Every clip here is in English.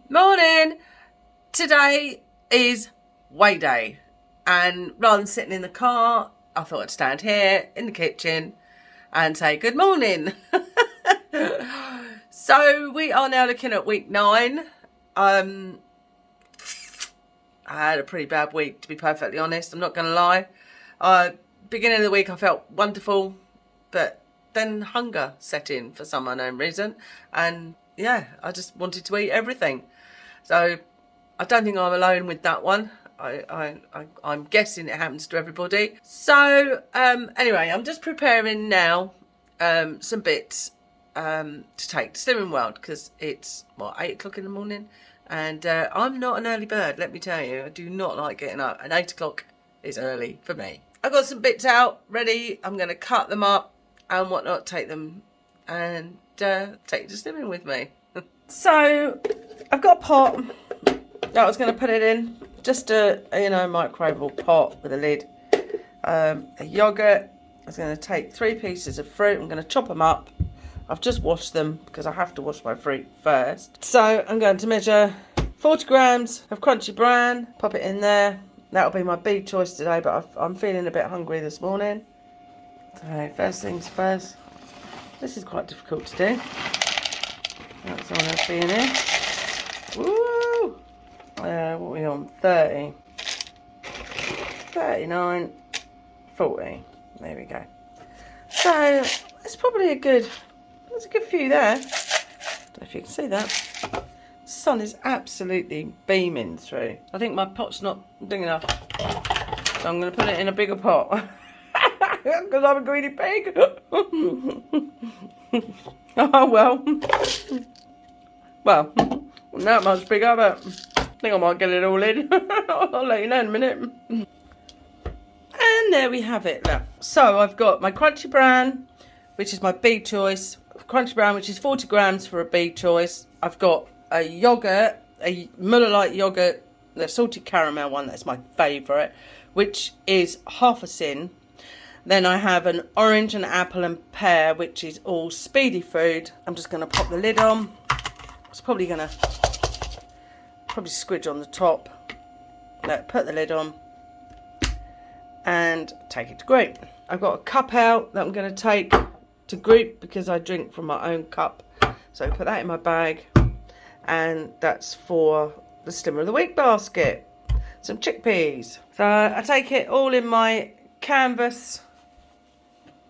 Morning! Today is weigh day, and rather than sitting in the car, I thought I'd stand here in the kitchen and say good morning. So we are now looking at week 9. I had a pretty bad week, to be perfectly honest. I'm not going to lie. Beginning of the week I felt wonderful, but then hunger set in for some unknown reason, and yeah, I just wanted to eat everything. So I don't think I'm alone with that one. I'm guessing it happens to everybody. So anyway, I'm just preparing now some bits to take to Slimming World, because it's 8 o'clock in the morning, and I'm not an early bird, let me tell you. I do not like getting up, and 8 o'clock is early for me. I've got some bits out ready. I'm going to cut them up and whatnot, take them and take it to Slimming with me. So I've got a pot that I was going to put it in, just a microwavable pot with a lid. A yogurt. I was going to take 3 pieces of fruit. I'm going to chop them up. I've just washed them because I have to wash my fruit first. So I'm going to measure 40 grams of crunchy bran, pop it in there. That'll be my big choice today, but I'm feeling a bit hungry this morning. So first things first. This is quite difficult to do. That's someone else being here. Woo! What are we on? 30. 39. 40. There we go. So it's probably there's a good few there. Don't know if you can see that. The sun is absolutely beaming through. I think my pot's not big enough, so I'm going to put it in a bigger pot. Because I'm a greedy pig. Oh well. Well, not much bigger, but I think I might get it all in. I'll let you know in a minute. And there we have it. Look. So I've got my crunchy bran, which is my big choice. Crunchy bran, which is 40 grams for a big choice. I've got a yogurt, a Muller Light yogurt, the salted caramel one. That's my favourite, which is half a sin. Then I have an orange, an apple and pear, which is all speedy food. I'm just going to pop the lid on. It's probably going to squidge on the top. Put the lid on and take it to group. I've got a cup out that I'm going to take to group because I drink from my own cup. So put that in my bag, and that's for the Slimmer of the Week basket. Some chickpeas. So I take it all in my canvas.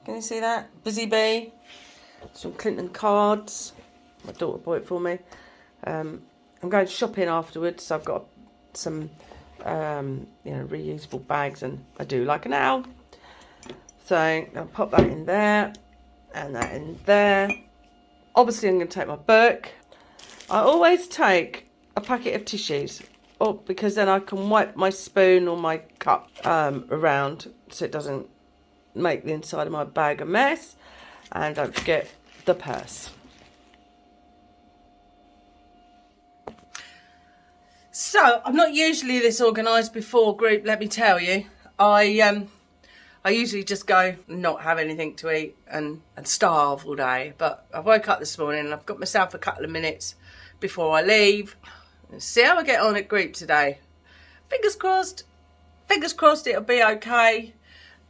Can you see that? Busy Bee. Some Clinton cards. My daughter bought it for me. I'm going shopping afterwards, so I've got some reusable bags, and I do like an owl. So I'll pop that in there and that in there. Obviously I'm going to take my book. I always take a packet of tissues, because then I can wipe my spoon or my cup around so it doesn't make the inside of my bag a mess. And don't forget the purse. So I'm not usually this organised before group, let me tell you. I usually just go and not have anything to eat and starve all day. But I woke up this morning and I've got myself a couple of minutes before I leave. Let's see how I get on at group today. Fingers crossed it'll be okay.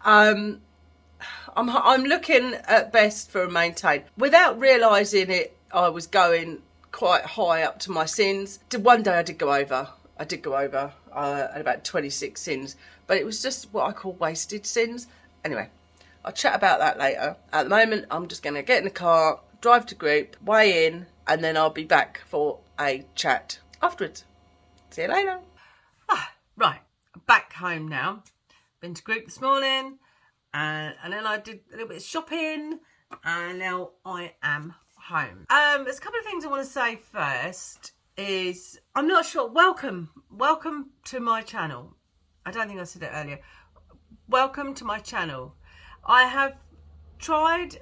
I'm looking at best for a maintain. Without realising it, I was going quite high up to my sins. One day I did go over at about 26 sins, but it was just what I call wasted sins. Anyway, I'll chat about that later. At the moment, I'm just going to get in the car, drive to group, weigh in, and then I'll be back for a chat afterwards. See you later. Right, I'm back home now. Been to group this morning, and then I did a little bit of shopping, and now I am home. There's a couple of things I want to say first. Is I'm not sure. Welcome to my channel. I don't think I said it earlier. Welcome to my channel. I have tried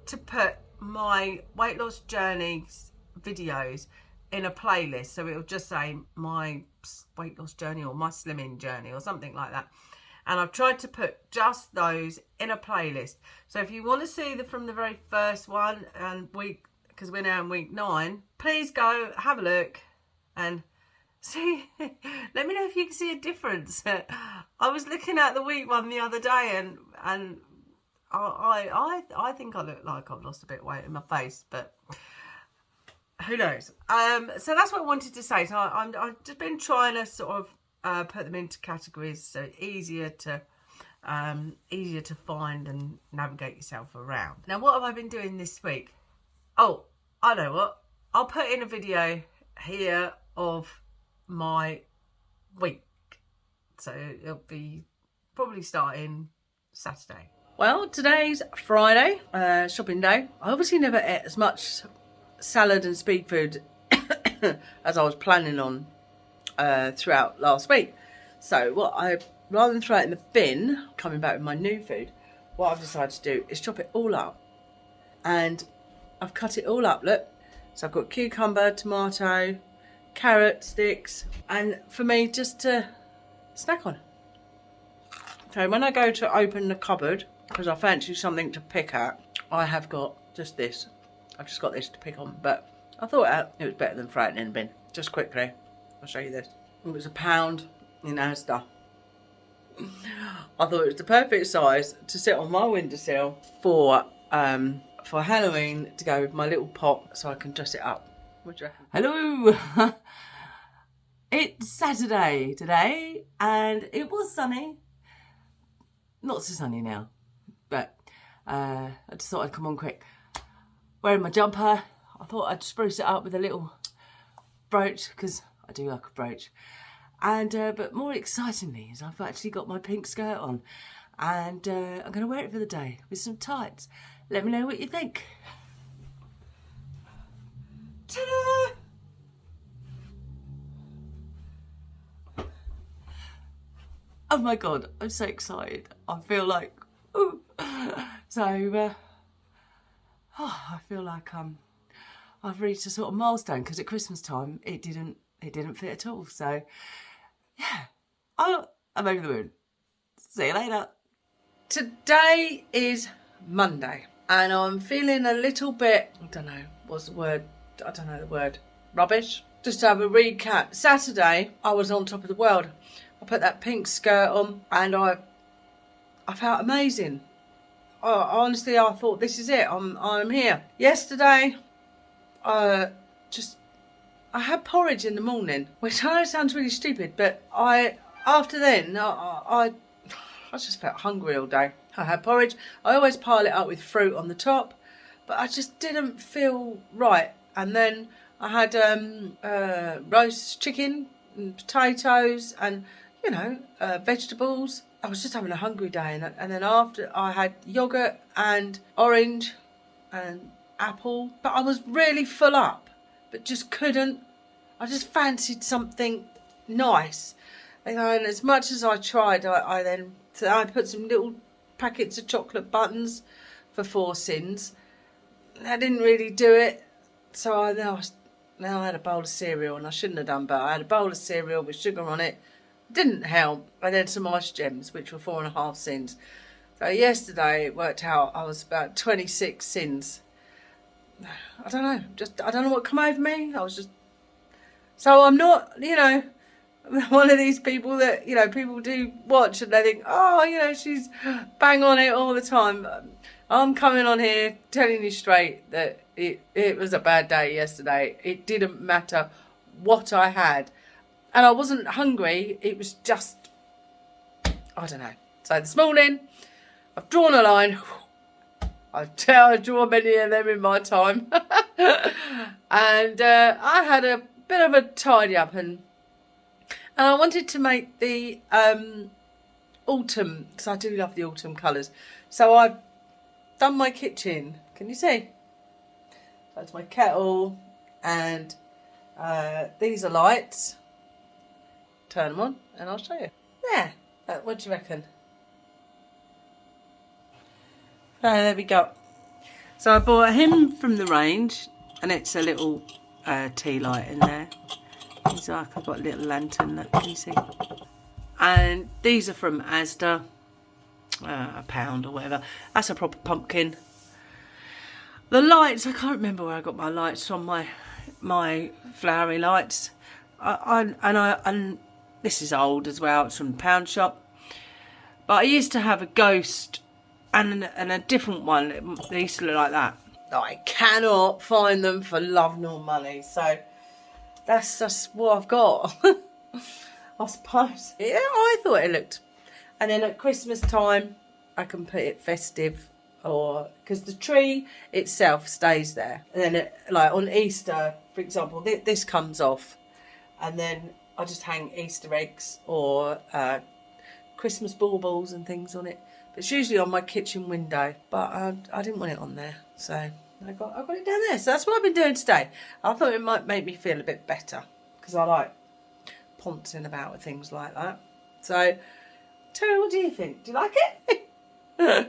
to put my weight loss journeys videos in a playlist, so it'll just say my weight loss journey or my slimming journey or something like that. And I've tried to put just those in a playlist. So if you want to see from the very first one, and because we're now in week 9, please go have a look And see, let me know if you can see a difference. I was looking at the wheat one the other day, and I think I look like I've lost a bit of weight in my face, but who knows? So that's what I wanted to say. So I've just been trying to sort of put them into categories so it's easier to find and navigate yourself around. Now, what have I been doing this week? Oh, I know what. I'll put in a video here of my week. So it'll be probably starting Saturday. Well, today's Friday, shopping day. I obviously never ate as much salad and speed food as I was planning on throughout last week. So rather than throw it in the bin, coming back with my new food, what I've decided to do is chop it all up. And I've cut it all up, look. So I've got cucumber, tomato, carrot sticks, and for me just to snack on. So when I go to open the cupboard, because I fancy something to pick at, I have got just this. I've just got this to pick on, but I thought it was better than throwing it in the bin. Just quickly, I'll show you this. It was £1 in Asda. I thought it was the perfect size to sit on my windowsill for Halloween, to go with my little pot so I can dress it up. What do you reckon? Hello! It's Saturday today and it was sunny. Not so sunny now, but I just thought I'd come on quick. Wearing my jumper, I thought I'd spruce it up with a little brooch, because I do like a brooch. And but more excitingly is I've actually got my pink skirt on, and I'm going to wear it for the day with some tights. Let me know what you think. Ta-da! Oh my god, I'm so excited. I feel like, ooh. So, I feel like I've reached a sort of milestone, because at Christmas time it didn't fit at all. So, yeah, I'm over the moon. See you later. Today is Monday, and I'm feeling a little bit, I don't know, what's the word? I don't know the word. Rubbish. Just to have a recap. Saturday, I was on top of the world. I put that pink skirt on, and I felt amazing. Honestly, I thought, this is it. I'm here. Yesterday, I had porridge in the morning, which I know sounds really stupid, but after then I just felt hungry all day. I had porridge. I always pile it up with fruit on the top, but I just didn't feel right. And then I had roast chicken and potatoes and, you know, vegetables. I was just having a hungry day, and then after I had yoghurt and orange and apple, but I was really full up, but just couldn't. I just fancied something nice, you know. And as much as I tried, I put some little packets of chocolate buttons for 4 sins. That didn't really do it, so now I had a bowl of cereal, and I shouldn't have done, but I had a bowl of cereal with sugar on it. Didn't help. I had some ice gems, which were 4.5 sins. So yesterday it worked out I was about 26 sins. I don't know. I don't know what come over me. So I'm not, you know, one of these people that, you know, people do watch and they think, oh, you know, she's bang on it all the time. I'm coming on here telling you straight that it was a bad day yesterday. It didn't matter what I had. And I wasn't hungry, it was just, I don't know. So this morning, I've drawn a line. I draw many of them in my time. And I had a bit of a tidy up, and I wanted to make the autumn, because I do love the autumn colours. So I've done my kitchen. Can you see? That's my kettle, and these are lights. Turn them on and I'll show you. There. What do you reckon? So there we go. So I bought him from the range, and it's a little tea light in there. He's like, I've got a little lantern, look, can you see? And these are from Asda, £1 or whatever. That's a proper pumpkin. The lights, I can't remember where I got my lights from, my flowery lights. And this is old as well. It's from the pound shop. But I used to have a ghost and a different one. They used to look like that. I cannot find them for love nor money. So that's just what I've got. I suppose. Yeah, I thought it looked. And then at Christmas time, I can put it festive, or because the tree itself stays there. And then, like on Easter, for example, this comes off, and then I just hang Easter eggs or Christmas baubles and things on it. But it's usually on my kitchen window. But I didn't want it on there, so I got it down there. So that's what I've been doing today. I thought it might make me feel a bit better because I like poncing about with things like that. So, tell me, what do you think? Do you like it? I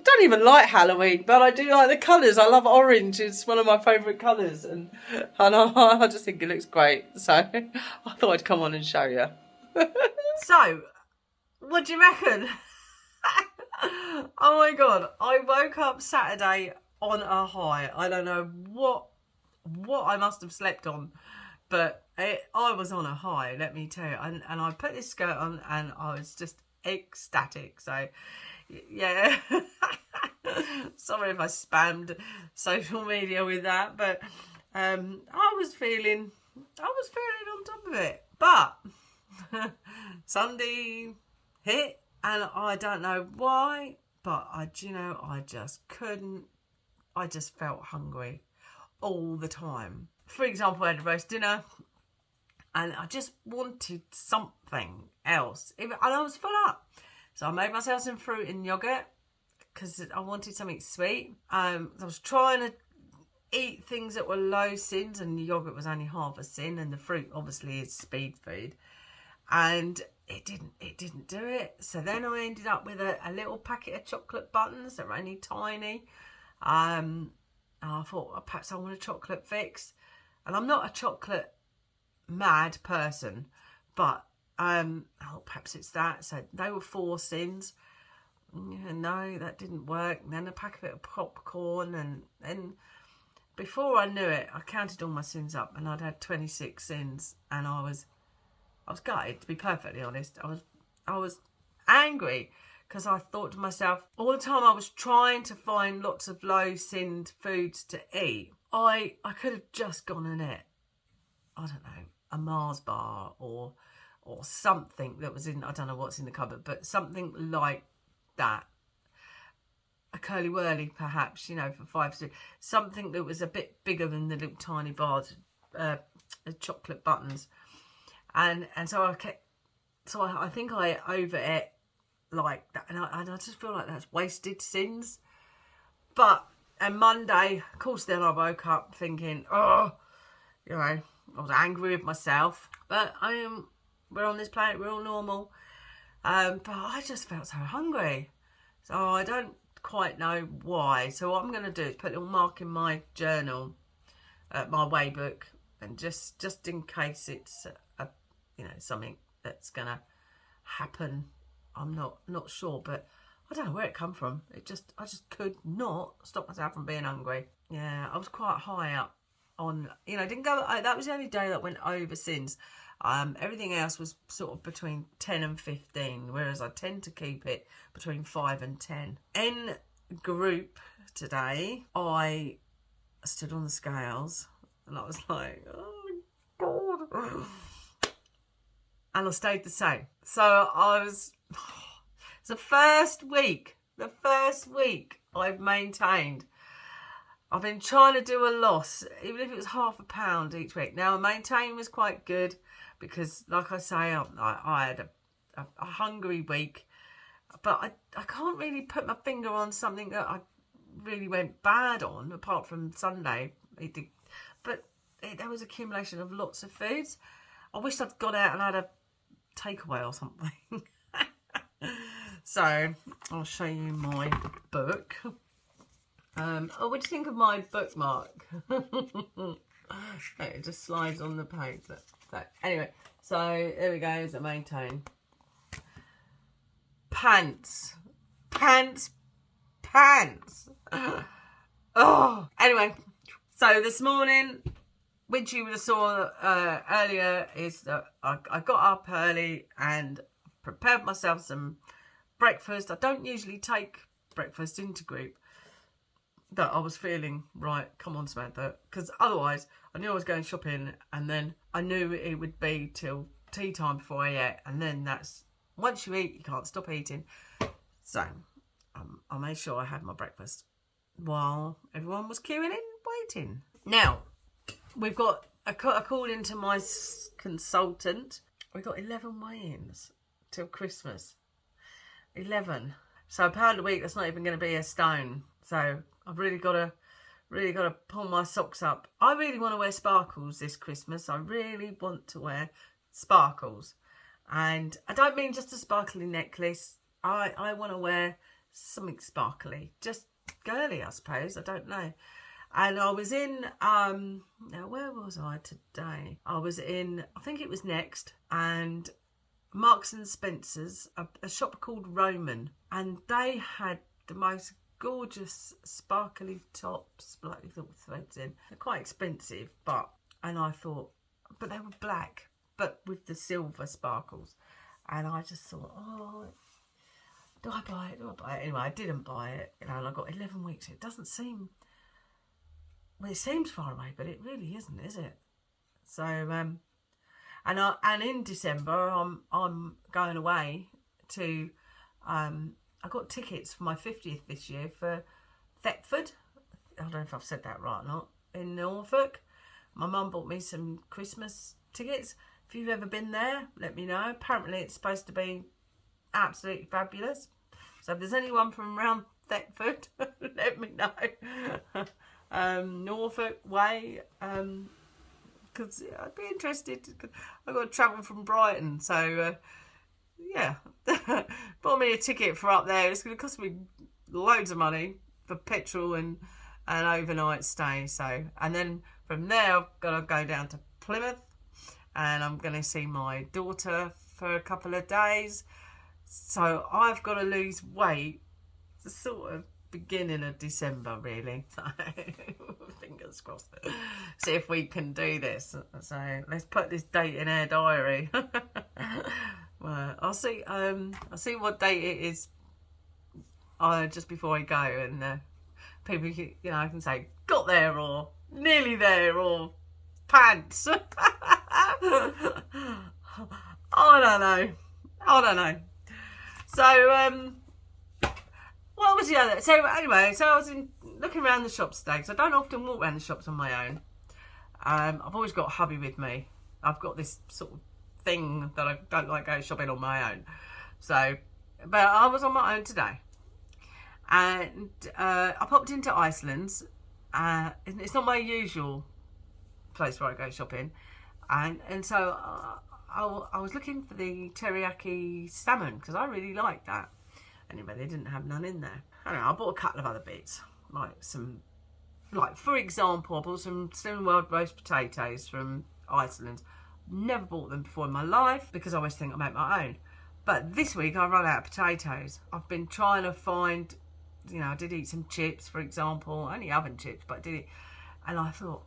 don't even like Halloween, but I do like the colours. I love orange. It's one of my favourite colours, and I just think it looks great. So I thought I'd come on and show you. So, what do you reckon? Oh my God, I woke up Saturday on a high. I don't know what I must have slept on, but I was on a high, let me tell you. And I put this skirt on and I was just ecstatic. So, yeah. Sorry if I spammed social media with that, but I was feeling on top of it. But Sunday hit, and I don't know why, but I just couldn't. I just felt hungry all the time. For example, I had a roast dinner, and I just wanted something else. And I was full up. So I made myself some fruit and yoghurt because I wanted something sweet. I was trying to eat things that were low sins, and the yoghurt was only half a sin, and the fruit obviously is speed food. And it didn't do it. So then I ended up with a little packet of chocolate buttons that were only tiny. I thought perhaps I want a chocolate fix. And I'm not a chocolate mad person, but perhaps it's that. So they were 4 sins. Yeah, no, that didn't work. And then a packet of popcorn, and then before I knew it, I counted all my sins up, and I'd had 26 sins, and I was gutted, to be perfectly honest. I was angry because I thought to myself, all the time I was trying to find lots of low-sinned foods to eat, I could have just gone and ate, I don't know, a Mars bar or something that was in, I don't know what's in the cupboard, but something like that. A Curly Whirly, perhaps, for 5 cents. Something that was a bit bigger than the little tiny bars, chocolate buttons. And so I think I overate like that, and I just feel like that's wasted sins. But on Monday, of course, then I woke up thinking, I was angry with myself. But we're on this planet, we're all normal. But I just felt so hungry, so I don't quite know why. So what I'm going to do is put a little mark in my journal, my way book, and just in case it's something that's gonna happen. I'm not sure, but I don't know where it come from. I just could not stop myself from being hungry. Yeah, I was quite high up on, didn't go. That was the only day that went over sins. Everything else was sort of between 10 and 15, whereas I tend to keep it between 5 and 10. In group today, I stood on the scales, and I was like, oh God. And I stayed the same. So it's the first week I've maintained. I've been trying to do a loss, even if it was £0.5 each week. Now, maintaining was quite good because, like I say, I had a hungry week. But I can't really put my finger on something that I really went bad on, apart from Sunday. But there was accumulation of lots of foods. I wish I'd gone out and had a takeaway or something. So I'll show you my book. What do you think of my bookmark? It just slides on the page. So anyway, so there we go. Is a maintain. Pants. Oh, anyway. So this morning which you would have saw earlier, is that I got up early and prepared myself some breakfast. I don't usually take breakfast into group, but I was feeling, right, come on Samantha, because otherwise I knew I was going shopping, and then I knew it would be till tea time before I ate, and then that's, once you eat, you can't stop eating. So I made sure I had my breakfast while everyone was queuing in, waiting. Now, we've got, according to my consultant, we've got 11 weigh-ins till Christmas. 11. So £1 a week, that's not even going to be a stone. So I've really got to pull my socks up. I really want to wear sparkles this Christmas. I really want to wear sparkles. And I don't mean just a sparkly necklace. I want to wear something sparkly. Just girly, I suppose. I don't know. And I was in, now where was I today? I was in, I think it was Next, and Marks and Spencer's, a shop called Roman. And they had the most gorgeous sparkly tops, like with little threads in. They're quite expensive, and I thought, but they were black, but with the silver sparkles. And I just thought, oh, do I buy it? Do I buy it? Anyway, I didn't buy it, and I got 11 weeks. It doesn't seem, well, it seems far away, but it really isn't, is it? So, and in December, I'm going away to, I got tickets for my 50th this year for Thetford. I don't know if I've said that right or not. In Norfolk. My mum bought me some Christmas tickets. If you've ever been there, let me know. Apparently it's supposed to be absolutely fabulous. So if there's anyone from around Thetford, let me know. Norfolk way, because I'd be interested. I've got to travel from Brighton, so yeah. Bought me a ticket for up there. It's going to cost me loads of money for petrol and an overnight stay. So, and then from there I've got to go down to Plymouth, and I'm going to see my daughter for a couple of days. So I've got to lose weight to sort of beginning of December, really. So fingers crossed. See if we can do this. So let's put this date in our diary. Well, I'll see what date it is just before I go, and people, I can say got there or nearly there or pants. I don't know. So what was the other? So anyway, so I was looking around the shops today, because I don't often walk around the shops on my own. I've always got hubby with me. I've got this sort of thing that I don't like going shopping on my own. So, but I was on my own today, and I popped into Iceland's. It's not my usual place where I go shopping, and so I was looking for the teriyaki salmon, because I really like that. Anyway, they didn't have none in there. I don't know, I bought a couple of other bits, like for example, I bought some Slimming World roast potatoes from Iceland. Never bought them before in my life, because I always think I make my own. But this week I run out of potatoes. I've been trying to find, I did eat some chips, for example, only oven chips, but I did it. And I thought,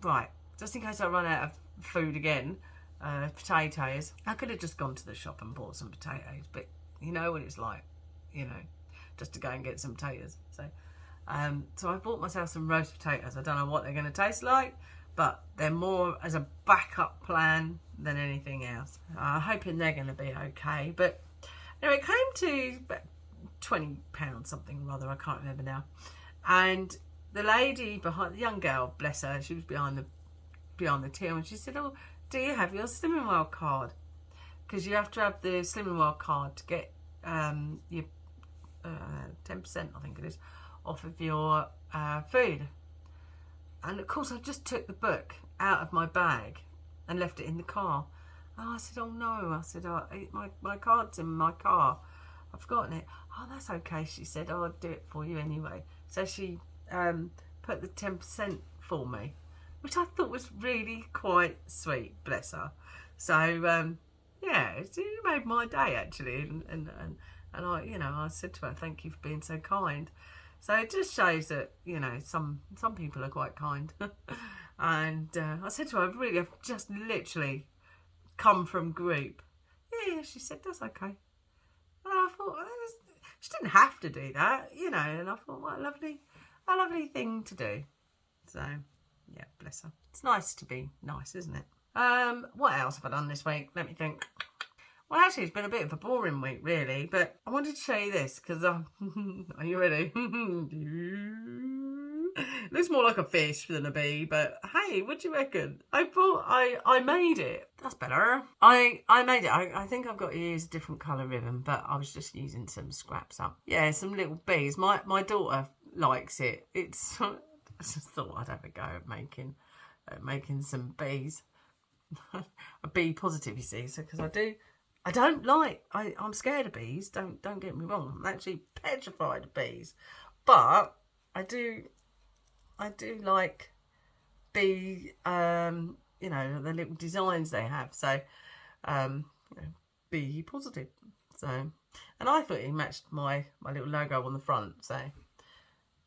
right, just in case I run out of food again, potatoes, I could have just gone to the shop and bought some potatoes. But you know what it's like, just to go and get some potatoes. So I bought myself some roast potatoes. I don't know what they're going to taste like, but they're more as a backup plan than anything else. I'm hoping they're going to be okay. But anyway, it came to about £20 something or other, I can't remember now. And the lady behind, the young girl, bless her, she was behind the till, and she said, "Oh, do you have your Slimming World card? Because you have to have the Slimming World card to get your 10%, I think it is, off of your food." And of course I just took the book out of my bag and left it in the car. Oh, I said, oh no. I said, my card's in my car. I've forgotten it. Oh, that's okay, she said. Oh, I'll do it for you anyway. So she put the 10% for me, which I thought was really quite sweet, bless her. So yeah, it made my day actually, and I said to her, thank you for being so kind. So it just shows that some people are quite kind. And I said to her, I've just literally come from group. Yeah, she said, that's okay. And I thought, she didn't have to do that, you know. And I thought, what a lovely thing to do. So, yeah, bless her. It's nice to be nice, isn't it? What else have I done this week? Let me think. Well, actually, it's been a bit of a boring week, really. But I wanted to show you this because are you ready? It looks more like a fish than a bee, but hey, what do you reckon? I thought I made it. That's better. I made it. I think I've got to use a different colour ribbon, but I was just using some scraps up. Yeah, some little bees. My daughter likes it. It's. I just thought I'd have a go at making some bees. A bee positive, you see. So because I don't like. I'm scared of bees. Don't get me wrong. I'm actually petrified of bees, but I do like bee, you know, the little designs they have. So, you know, bee positive. So, and I thought it matched my little logo on the front. So,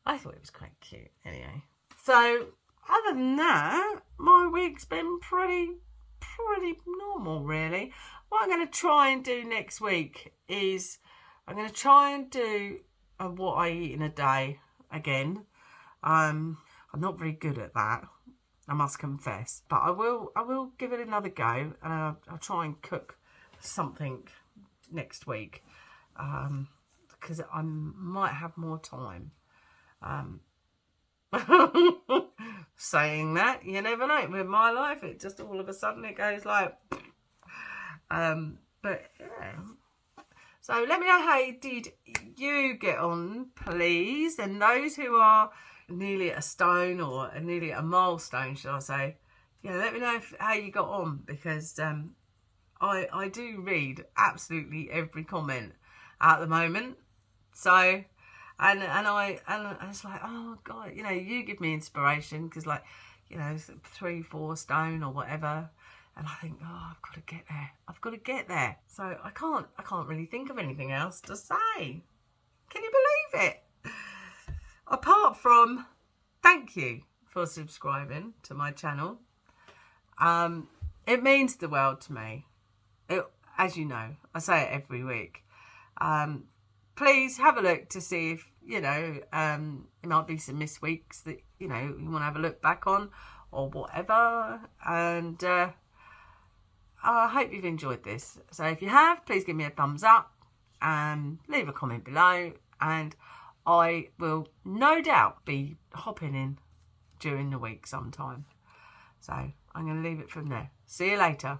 I thought it was quite cute. Anyway, so other than that, my week's been pretty normal, really. What I'm going to try and do next week is I'm going to try and do what I eat in a day again. I'm not very good at that, I must confess, but I will give it another go, and I'll try and cook something next week, because I might have more time. Saying that, you never know. With my life, it just all of a sudden it goes like, but yeah. So let me know how did you get on, please, and those who are nearly at a stone or nearly at a milestone, shall I say, yeah, let me know how you got on, because I do read absolutely every comment at the moment. So and it's like, oh God, you know, you give me inspiration, because like, you know, 3-4 stone or whatever, and I think, oh, I've got to get there. So I can't really think of anything else to say. Can you believe it? Apart from, thank you for subscribing to my channel. It means the world to me. As you know, I say it every week. Please have a look to see if, you know, it might be some missed weeks that, you know, you want to have a look back on or whatever. And I hope you've enjoyed this. So if you have, please give me a thumbs up and leave a comment below, and I will no doubt be hopping in during the week sometime. So I'm going to leave it from there. See you later.